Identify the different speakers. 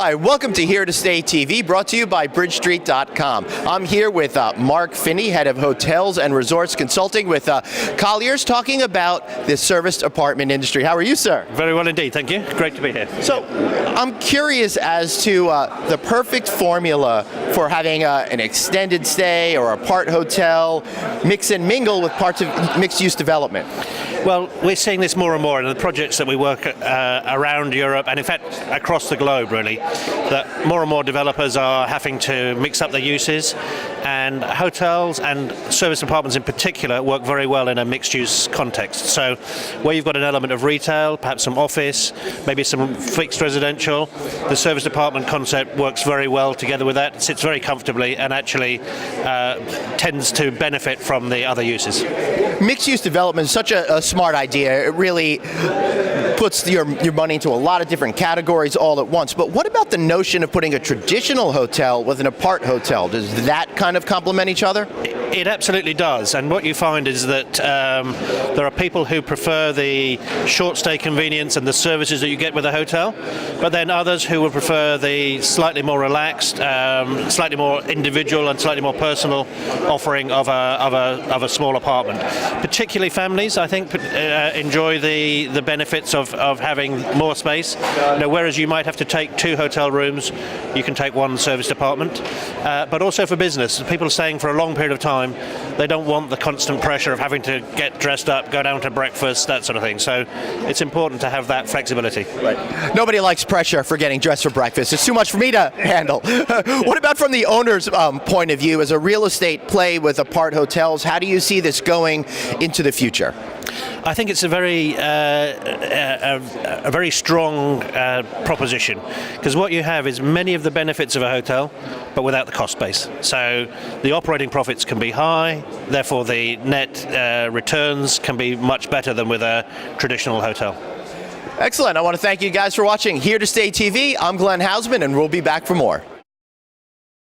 Speaker 1: Hi, welcome to Here to Stay TV, brought to you by BridgeStreet.com. I'm here with Marc Finney, head of hotels and resorts consulting with Colliers, talking about the serviced apartment industry. How are you, sir?
Speaker 2: Very well indeed, thank you. Great to be here.
Speaker 1: So, I'm curious as to the perfect formula for having an extended stay or a part hotel, mix and mingle with parts of mixed-use development.
Speaker 2: Well, we're seeing this more and more in the projects that we work around Europe and in fact across the globe really, that more and more developers are having to mix up their uses, and hotels and serviced apartments in particular work very well in a mixed-use context. So where you've got an element of retail, perhaps some office, maybe some fixed residential, the serviced apartment concept works very well together with that. It sits very comfortably and actually tends to benefit from the other uses.
Speaker 1: Mixed-use development is such a smart idea. It really puts your money into a lot of different categories all at once. But what about the notion of putting a traditional hotel with an apart hotel? Does that kind of complement each other?
Speaker 2: It absolutely does, and what you find is that there are people who prefer the short stay convenience and the services that you get with a hotel, but then others who would prefer the slightly more relaxed, slightly more individual and slightly more personal offering of a small apartment. Particularly families, I think, enjoy the benefits of having more space. Whereas you might have to take 2 hotel rooms, you can take 1 serviced apartment. But also for business, people are staying for a long period of time. They don't want the constant pressure of having to get dressed up, go down to breakfast, that sort of thing. So it's important to have that flexibility.
Speaker 1: Right. Nobody likes pressure for getting dressed for breakfast. It's too much for me to handle. What about from the owner's point of view, as a real estate play with apart hotels? How do you see this going into the future?
Speaker 2: I think it's a very strong proposition, because what you have is many of the benefits of a hotel, but without the cost base. So the operating profits can be high, therefore the net returns can be much better than with a traditional hotel.
Speaker 1: Excellent. I want to thank you guys for watching Here to Stay TV. I'm Glenn Hausman, and we'll be back for more.